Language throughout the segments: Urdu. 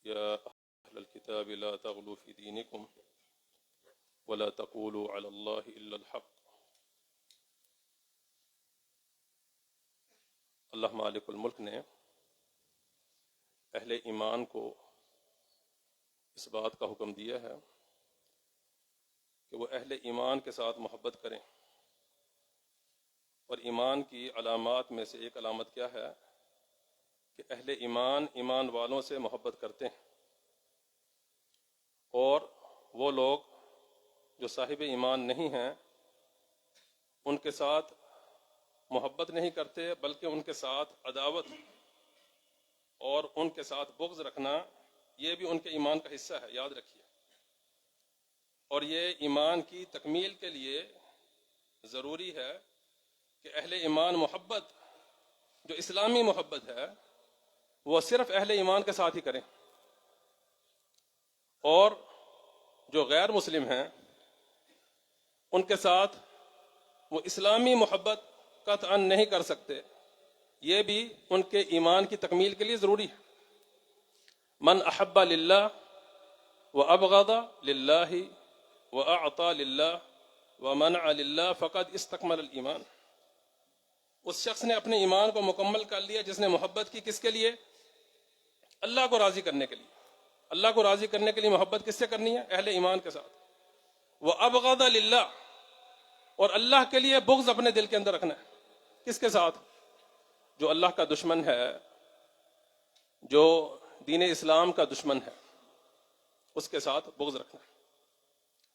يا أهل الكتاب لا تغلوا في دينكم ولا تقولوا على الله إلا الحق. اللہ مالک الملک نے اہل ایمان کو اس بات کا حکم دیا ہے کہ وہ اہل ایمان کے ساتھ محبت کریں، اور ایمان کی علامات میں سے ایک علامت کیا ہے کہ اہل ایمان ایمان والوں سے محبت کرتے ہیں، اور وہ لوگ جو صاحب ایمان نہیں ہیں ان کے ساتھ محبت نہیں کرتے بلکہ ان کے ساتھ عداوت اور ان کے ساتھ بغض رکھنا یہ بھی ان کے ایمان کا حصہ ہے، یاد رکھیے۔ اور یہ ایمان کی تکمیل کے لیے ضروری ہے کہ اہل ایمان محبت جو اسلامی محبت ہے وہ صرف اہل ایمان کے ساتھ ہی کریں، اور جو غیر مسلم ہیں ان کے ساتھ وہ اسلامی محبت قطعا نہیں کر سکتے، یہ بھی ان کے ایمان کی تکمیل کے لیے ضروری ہے۔ من احب للہ وابغض للہ واعطى للہ ومنع للہ فقد استکمل الایمان۔ اس شخص نے اپنے ایمان کو مکمل کر لیا جس نے محبت کی کس کے لیے؟ اللہ کو راضی کرنے کے لیے۔ اللہ کو راضی کرنے کے لیے محبت کس سے کرنی ہے؟ اہل ایمان کے ساتھ۔ وابغض للہ، اور اللہ کے لیے بغض اپنے دل کے اندر رکھنا ہے۔ کس کے ساتھ؟ جو اللہ کا دشمن ہے، جو دین اسلام کا دشمن ہے، اس کے ساتھ بغض رکھنا ہے۔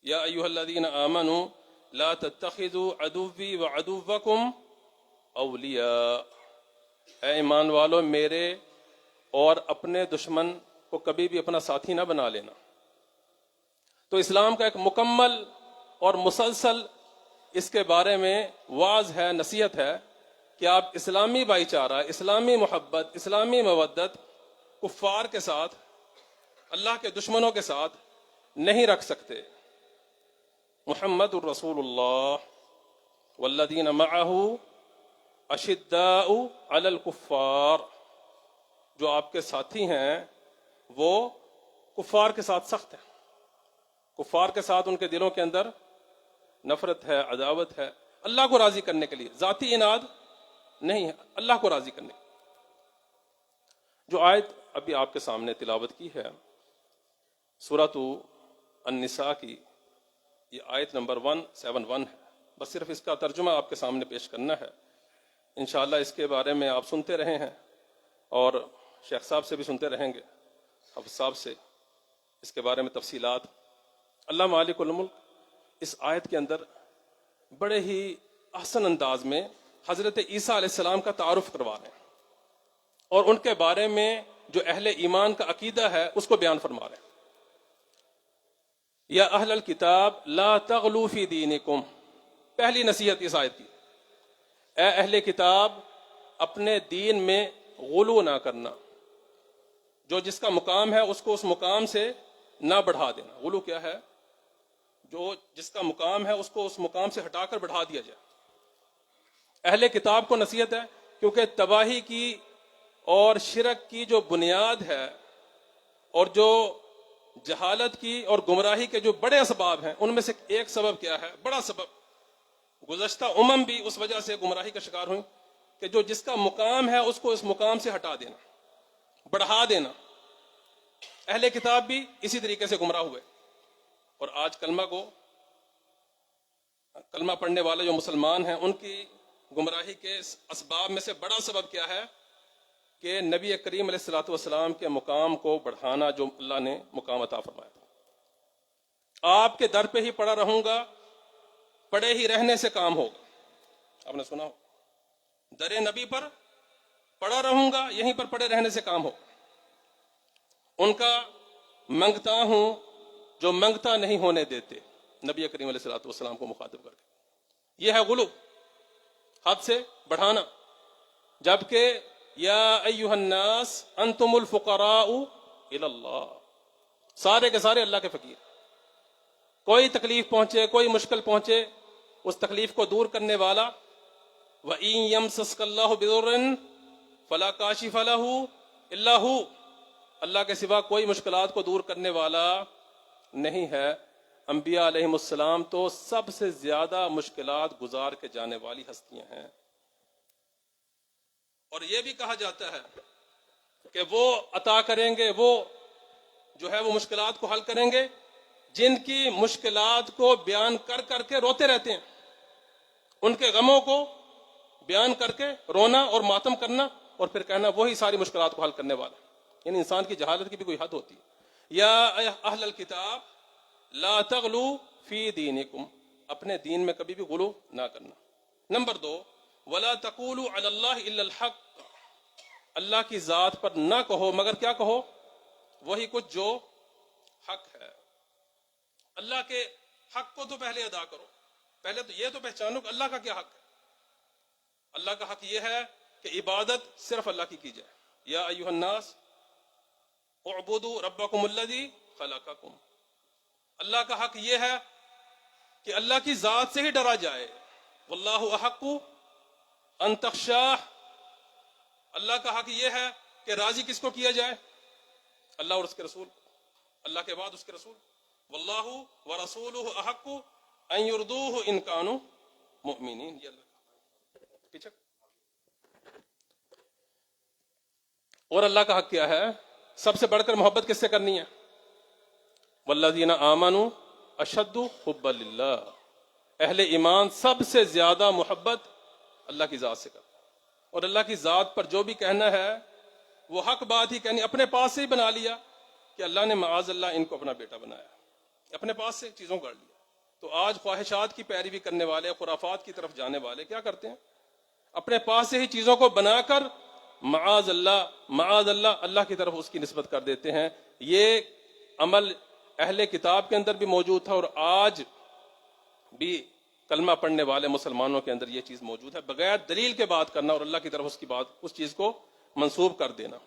یا ایھا الذین آمنوا لا تتخذوا عدوی وعدوکم اولیاء، اے ایمان والو میرے اور اپنے دشمن کو کبھی بھی اپنا ساتھی نہ بنا لینا۔ تو اسلام کا ایک مکمل اور مسلسل اس کے بارے میں واعظ ہے، نصیحت ہے کہ آپ اسلامی بھائی چارہ، اسلامی محبت، اسلامی مودت کفار کے ساتھ، اللہ کے دشمنوں کے ساتھ نہیں رکھ سکتے۔ محمد الرسول اللہ والذین معہ اشداء علی الکفار، جو آپ کے ساتھی ہیں وہ کفار کے ساتھ سخت ہیں، کفار کے ساتھ ان کے دلوں کے اندر نفرت ہے، عداوت ہے، اللہ کو راضی کرنے کے لیے، ذاتی اناد نہیں ہے، اللہ کو راضی کرنے کے لیے۔ جو آیت ابھی آپ کے سامنے تلاوت کی ہے سورۃ النساء کی، یہ آیت نمبر 171 ہے۔ بس صرف اس کا ترجمہ آپ کے سامنے پیش کرنا ہے۔ انشاءاللہ اس کے بارے میں آپ سنتے رہے ہیں اور شیخ صاحب سے بھی سنتے رہیں گے، حافظ صاحب سے اس کے بارے میں تفصیلات۔ اللہ مالک الملک اس آیت کے اندر بڑے ہی احسن انداز میں حضرت عیسیٰ علیہ السلام کا تعارف کروا رہے ہیں، اور ان کے بارے میں جو اہل ایمان کا عقیدہ ہے اس کو بیان فرما رہے ہیں۔ یا اہل الکتاب لا تغلوا فی دینکم، پہلی نصیحت اس آیت کی، اے اہل کتاب اپنے دین میں غلو نہ کرنا، جو جس کا مقام ہے اس کو اس مقام سے نہ بڑھا دینا۔ غلو کیا ہے؟ جو جس کا مقام ہے اس کو اس مقام سے ہٹا کر بڑھا دیا جائے۔ اہل کتاب کو نصیحت ہے کیونکہ تباہی کی اور شرک کی جو بنیاد ہے اور جو جہالت کی اور گمراہی کے جو بڑے اسباب ہیں ان میں سے ایک سبب کیا ہے؟ بڑا سبب، گزشتہ بھی اس وجہ سے گمراہی کا شکار ہوئی کہ جو جس کا مقام ہے اس کو اس مقام سے ہٹا دینا، بڑھا دینا۔ اہل کتاب بھی اسی طریقے سے گمراہ ہوئے، اور آج کلمہ پڑھنے والے جو مسلمان ہیں ان کی گمراہی کے اسباب میں سے بڑا سبب کیا ہے کہ نبی کریم علیہ الصلوۃ والسلام کے مقام کو بڑھانا، جو اللہ نے مقام عطا فرمایا تھا۔ آپ کے در پہ ہی پڑا رہوں گا، پڑے ہی رہنے سے کام ہوگا۔ آپ نے سنا ہو، در نبی پر پڑا رہوں گا، یہیں پر پڑے رہنے سے کام ہوگا۔ ان کا منگتا ہوں جو منگتا نہیں ہونے دیتے، نبی کریم علیہ الصلوۃ والسلام کو مخاطب کر کے۔ یہ ہے غلو، حد سے بڑھانا۔ جبکہ یا ایھا الناس انتم الفقراء الی اللہ، سارے کے سارے اللہ کے فقیر، کوئی تکلیف پہنچے، کوئی مشکل پہنچے، اس تکلیف کو دور کرنے والا وَإِن يَمْسَسْكَ اللَّهُ بِضُرٍّ فَلَا كَاشِفَ لَهُ إِلَّا هُوَ، اللہ کے سوا کوئی مشکلات کو دور کرنے والا نہیں ہے۔ انبیاء علیہ السلام تو سب سے زیادہ مشکلات گزار کے جانے والی ہستیاں ہیں۔ اور یہ بھی کہا جاتا ہے کہ وہ عطا کریں گے، وہ جو ہے وہ مشکلات کو حل کریں گے جن کی مشکلات کو بیان کر کر کے روتے رہتے ہیں، ان کے غموں کو بیان کر کے رونا اور ماتم کرنا اور پھر کہنا وہی ساری مشکلات کو حل کرنے والا۔ یعنی انسان کی جہالت کی بھی کوئی حد ہوتی ہے۔ یا اہل الکتاب لا تغلو فی دینکم، اپنے دین میں کبھی بھی غلو نہ کرنا۔ نمبر 2، ولا تقولوا علی اللہ الا الحق، اللہ کی ذات پر نہ کہو مگر کیا کہو؟ وہی کچھ جو حق ہے۔ اللہ کے حق کو تو پہلے ادا کرو، پہلے تو یہ تو پہچانو کہ اللہ کا کیا حق ہے۔ اللہ کا حق یہ ہے کہ عبادت صرف اللہ کی جائے۔ یا ایھا الناس اعبدوا ربکم الذی خلقکم، اللہ کا حق یہ ہے کہ اللہ کی ذات سے ہی ڈرا جائے۔ واللہ احق ان تخشاہ، اللہ کا حق یہ ہے کہ راضی کس کو کیا جائے؟ اللہ اور اس کے رسول، اللہ کے بعد اس کے رسول۔ واللہ ورسولہ احق ان یردوہ ان کانوا مؤمنین، یہ اللہ کا پیچھے۔ اور اللہ کا حق کیا ہے؟ سب سے بڑھ کر محبت کس سے کرنی ہے؟ والذین آمنوا اشد حبا للہ، اہل ایمان سب سے زیادہ محبت اللہ کی ذات سے کرتا ہے۔ اور اللہ کی ذات پر جو بھی کہنا ہے وہ حق بات ہی کہنی۔ اپنے پاس سے ہی بنا لیا کہ اللہ نے معاذ اللہ ان کو اپنا بیٹا بنایا، اپنے پاس سے چیزوں کر لیا۔ تو آج خواہشات کی پیروی کرنے والے، خرافات کی طرف جانے والے کیا کرتے ہیں؟ اپنے پاس سے ہی چیزوں کو بنا کر معاذ اللہ اللہ کی طرف اس کی نسبت کر دیتے ہیں۔ یہ عمل اہل کتاب کے اندر بھی موجود تھا اور آج بھی کلمہ پڑھنے والے مسلمانوں کے اندر یہ چیز موجود ہے، بغیر دلیل کے بات کرنا اور اللہ کی طرف اس چیز کو منسوب کر دینا۔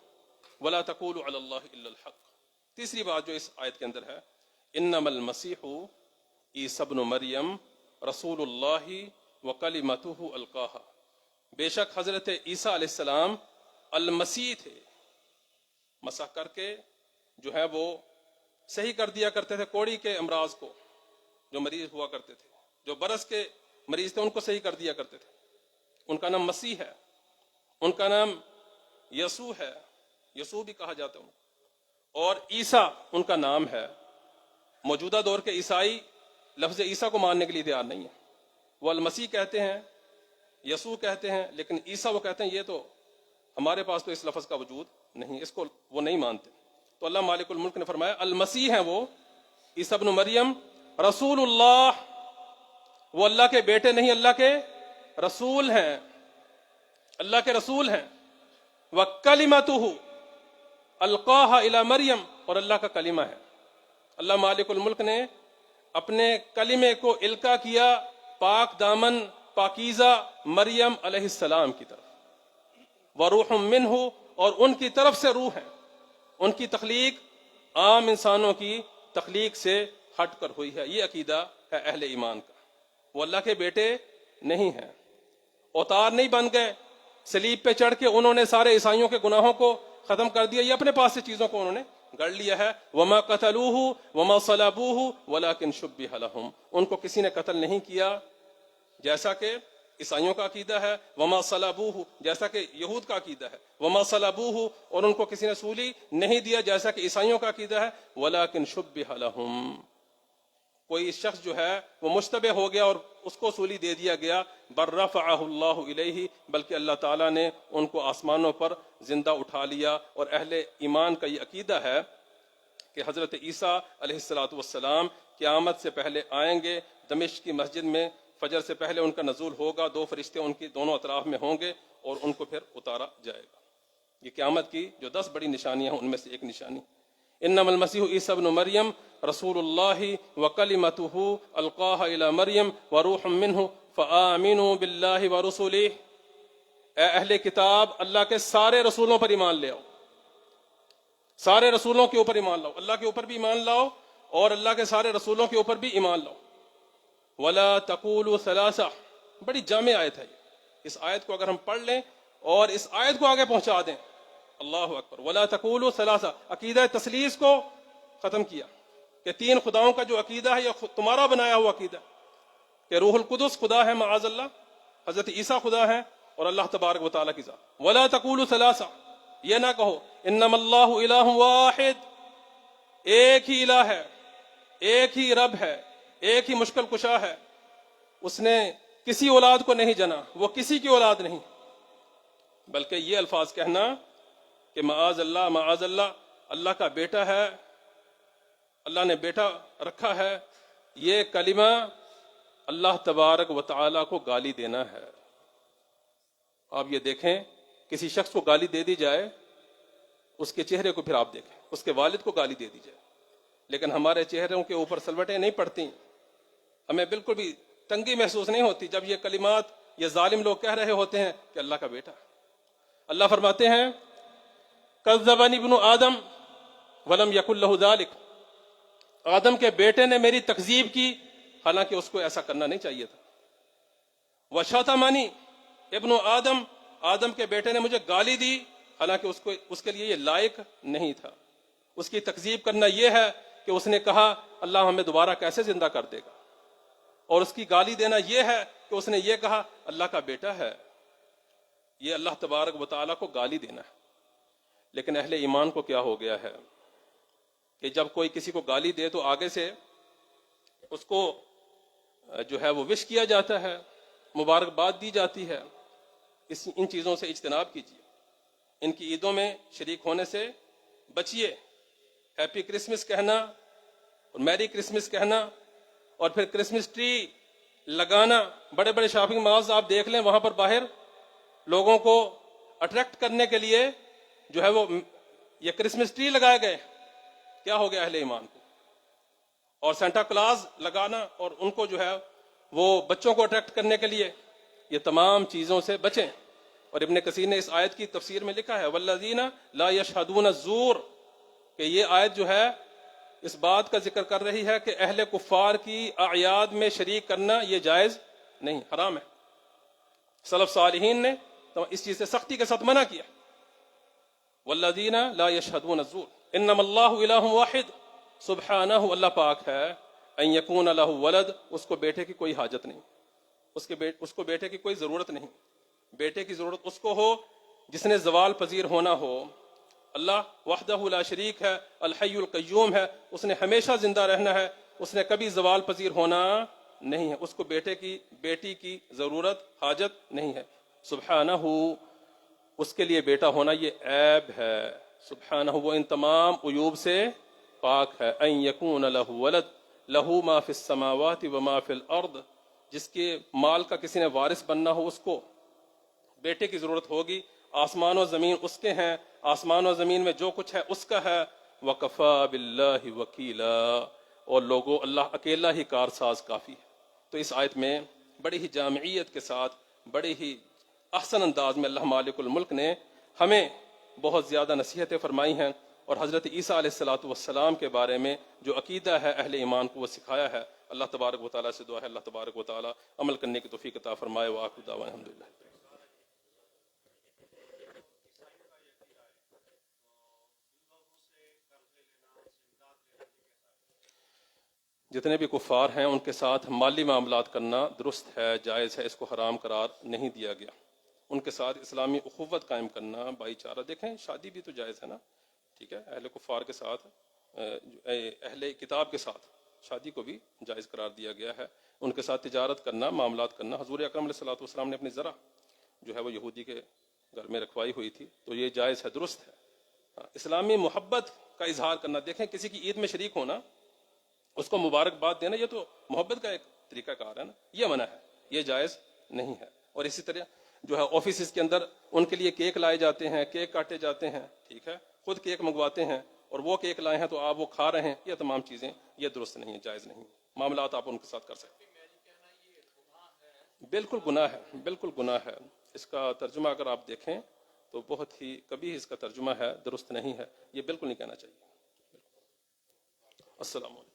ولا تقولوا علی اللہ الا الحق۔ تیسری بات جو اس آیت کے اندر ہے، انما المسیح عیسی ابن مریم رسول اللہ وکلمتہ القاہا، بے شک حضرت عیسیٰ علیہ السلام المسیح تھے، مسح کر کے جو ہے وہ صحیح کر دیا کرتے تھے کوڑی کے امراض کو، جو مریض ہوا کرتے تھے، جو برس کے مریض تھے ان کو صحیح کر دیا کرتے تھے۔ ان کا نام مسیح ہے، ان کا نام یسوع ہے، یسوع بھی کہا جاتا ہے، اور عیسیٰ ان کا نام ہے۔ موجودہ دور کے عیسائی لفظ عیسیٰ کو ماننے کے لیے تیار نہیں ہے، وہ المسیح کہتے ہیں، یسوع کہتے ہیں، لیکن عیسیٰ وہ کہتے ہیں یہ تو ہمارے پاس تو اس لفظ کا وجود نہیں، اس کو وہ نہیں مانتے۔ تو اللہ مالک الملک نے فرمایا المسیح ہیں وہ، عیسیٰ ابن مریم رسول اللہ، وہ اللہ کے بیٹے نہیں، اللہ کے رسول ہیں، اللہ کے رسول ہیں۔ وَكَلِمَتُهُ أَلْقَاهَا إِلَى مریم، اور اللہ کا کلمہ ہے۔ اللہ مالک الملک نے اپنے کلمے کو القا کیا پاک دامن پاکیزہ مریم علیہ السلام کی طرف۔ وَرُوحٌ مِّنْهُ، اور ان کی طرف سے روح ہے۔ ان کی تخلیق عام انسانوں کی تخلیق سے ہٹ کر ہوئی ہے، یہ عقیدہ ہے اہل ایمان کا۔ وہ اللہ کے بیٹے نہیں ہیں، اوتار نہیں بن گئے، صلیب پہ چڑھ کے انہوں نے سارے عیسائیوں کے گناہوں کو ختم کر دیا، یہ اپنے پاس سے چیزوں کو انہوں نے گڑھ لیا ہے۔ وما قتلوہ وما صلبوہ ولکن شبہ لہم، ان کو کسی نے قتل نہیں کیا جیسا کہ عیسائیوں کا عقیدہ ہے، وما صلبوہ جیسا کہ یہود کا عقیدہ ہے، وما صلبوہ اور ان کو کسی نے سولی نہیں دیا جیسا کہ عیسائیوں کا عقیدہ ہے، ولکن شبہ لہم، کوئی شخص جو ہے وہ مشتبہ ہو گیا اور اس کو سولی دے دیا گیا، بل رفعہ اللہ الیہ، بلکہ اللہ تعالیٰ نے ان کو آسمانوں پر زندہ اٹھا لیا۔ اور اہل ایمان کا یہ عقیدہ ہے کہ حضرت عیسیٰ علیہ السلام قیامت سے پہلے آئیں گے، دمشق کی مسجد میں فجر سے پہلے ان کا نزول ہوگا، 2 فرشتے ان کی دونوں اطراف میں ہوں گے اور ان کو پھر اتارا جائے گا۔ یہ قیامت کی جو 10 بڑی نشانیاں ہیں ان میں سے ایک نشانی۔ انما المسیح عیسی ابن مریم رسول اللہ وکلمتہ القاہا الی مریم وروح منہ فآمنوا باللہ ورسلہ، اے اہل کتاب اللہ کے سارے رسولوں پر ایمان لے آؤ، سارے رسولوں کے اوپر ایمان لاؤ، اللہ کے اوپر بھی ایمان لاؤ اور اللہ کے سارے رسولوں کے اوپر بھی ایمان لاؤ۔ ولا تقولوا ثلاثہ، بڑی جامع آیت ہے۔ اس آیت کو اگر ہم پڑھ لیں اور اس آیت کو آگے پہنچا دیں اللہ اکبر. ولا تقولوا ثلاثہ, عقیدہ تثلیث کو ختم کیا کہ تین خداؤں کا جو عقیدہ ہے یہ تمہارا بنایا ہوا عقیدہ کہ روح القدس خدا ہے معاذ اللہ, حضرت عیسیٰ خدا ہے اور اللہ تبارک و تعالیٰ کی ذات. ولا تقولوا ثلاثہ, یہ نہ کہو انما اللہ الہ واحد, ایک ہی الہ ہے, ایک ہی رب ہے, ایک ہی مشکل کشا ہے, اس نے کسی اولاد کو نہیں جنا, وہ کسی کی اولاد نہیں. بلکہ یہ الفاظ کہنا کہ معاذ اللہ اللہ کا بیٹا ہے, اللہ نے بیٹا رکھا ہے, یہ کلمہ اللہ تبارک و تعالیٰ کو گالی دینا ہے. آپ یہ دیکھیں, کسی شخص کو گالی دے دی جائے, اس کے چہرے کو پھر آپ دیکھیں, اس کے والد کو گالی دے دی جائے, لیکن ہمارے چہروں کے اوپر سلوٹیں نہیں پڑتی, ہمیں بالکل بھی تنگی محسوس نہیں ہوتی جب یہ کلمات یہ ظالم لوگ کہہ رہے ہوتے ہیں کہ اللہ کا بیٹا. اللہ فرماتے ہیں کذبنی ابن آدم ولم یکن لہ ذلک, آدم کے بیٹے نے میری تکذیب کی حالانکہ اس کو ایسا کرنا نہیں چاہیے تھا. وشتمنی ابن آدم, آدم کے بیٹے نے مجھے گالی دی حالانکہ اس کے لیے یہ لائق نہیں تھا. اس کی تکذیب کرنا یہ ہے کہ اس نے کہا اللہ ہمیں دوبارہ کیسے زندہ کر دے گا, اور اس کی گالی دینا یہ ہے کہ اس نے یہ کہا اللہ کا بیٹا ہے. یہ اللہ تبارک و تعالیٰ کو گالی دینا ہے. لیکن اہل ایمان کو کیا ہو گیا ہے کہ جب کوئی کسی کو گالی دے تو آگے سے اس کو جو ہے وہ وش کیا جاتا ہے, مبارکباد دی جاتی ہے. ان چیزوں سے اجتناب کیجیے, ان کی عیدوں میں شریک ہونے سے بچیے. ہیپی کرسمس کہنا اور میری کرسمس کہنا اور پھر کرسمس ٹری لگانا, بڑے بڑے شاپنگ مالز آپ دیکھ لیں, وہاں پر باہر لوگوں کو اٹریکٹ کرنے کے لیے جو ہے وہ یہ کرسمس ٹری لگائے گئے. کیا ہو گیا اہل ایمان کو؟ اور سینٹا کلاز لگانا اور ان کو جو ہے وہ بچوں کو اٹریکٹ کرنے کے لیے, یہ تمام چیزوں سے بچیں. اور ابن کثیر نے اس آیت کی تفسیر میں لکھا ہے والذین لا یشہدون الزور, کہ یہ آیت جو ہے اس بات کا ذکر کر رہی ہے کہ اہل کفار کی اعیاد میں شریک کرنا یہ جائز نہیں, حرام ہے. سلف صالحین نے تو اس چیز سے سختی کے ساتھ منع کیا. والذین لا یشہدون الزور انما اللہ الہ واحد, سبحانہ اللہ پاک ہے, ان یکون لہ ولد, اس کو بیٹے کی کوئی حاجت نہیں, اس کو بیٹے کی کوئی ضرورت نہیں. بیٹے کی ضرورت اس کو ہو جس نے زوال پذیر ہونا ہو. اللہ وحدہ لا شریک ہے, الحی القیوم ہے, اس نے ہمیشہ زندہ رہنا ہے, اس نے کبھی زوال پذیر ہونا نہیں ہے. اس کو بیٹی کی ضرورت حاجت نہیں ہے. سبحانہ, اس کے لیے بیٹا ہونا یہ عیب ہے. سبحانہ, وہ ان تمام عیوب سے پاک ہے. ان یکون لہ ولد لہ ما فی السماوات وما فی الارض, جس کے مال کا کسی نے وارث بننا ہو اس کو بیٹے کی ضرورت ہوگی. آسمان و زمین اس کے ہیں, آسمان و زمین میں جو کچھ ہے اس کا ہے. وکفا باللہ وکیلا, اور لوگوں اللہ اکیلا ہی کارساز کافی ہے. تو اس آیت میں بڑی ہی جامعیت کے ساتھ, بڑی ہی احسن انداز میں اللہ مالک الملک نے ہمیں بہت زیادہ نصیحتیں فرمائی ہیں, اور حضرت عیسیٰ علیہ الصلوۃ والسلام کے بارے میں جو عقیدہ ہے اہل ایمان کو وہ سکھایا ہے. اللہ تبارک و تعالیٰ سے دعا ہے اللہ تبارک و تعالیٰ عمل کرنے کی توفیق عطا فرمائے. وآخر دعوانا الحمدللہ. جتنے بھی کفار ہیں ان کے ساتھ مالی معاملات کرنا درست ہے, جائز ہے, اس کو حرام قرار نہیں دیا گیا. ان کے ساتھ اسلامی اخوت قائم کرنا, بھائی چارہ. دیکھیں شادی بھی تو جائز ہے نا, ٹھیک ہے, اہل کفار کے ساتھ, اہل کتاب کے ساتھ شادی کو بھی جائز قرار دیا گیا ہے. ان کے ساتھ تجارت کرنا, معاملات کرنا. حضور اکرم علیہ الصلوۃ والسلام نے اپنی ذرا جو ہے وہ یہودی کے گھر میں رکھوائی ہوئی تھی, تو یہ جائز ہے, درست ہے. اسلامی محبت کا اظہار کرنا, دیکھیں کسی کی عید میں شریک ہونا, اس کو مبارکباد دینا, یہ تو محبت کا ایک طریقہ کار ہے نا, یہ منع ہے, یہ جائز نہیں ہے. اور اسی طرح جو ہے آفیسز کے اندر ان کے لیے کیک لائے جاتے ہیں, کیک کاٹے جاتے ہیں, ٹھیک ہے, خود کیک منگواتے ہیں اور وہ کیک لائے ہیں تو آپ وہ کھا رہے ہیں, یہ تمام چیزیں یہ درست نہیں ہے, جائز نہیں. معاملات آپ ان کے ساتھ کر سکتے ہیں. بالکل گناہ ہے, بالکل گناہ ہے. اس کا ترجمہ اگر آپ دیکھیں تو بہت ہی کبھی اس کا ترجمہ ہے, درست نہیں ہے, یہ بالکل نہیں کہنا چاہیے. السلام علیکم.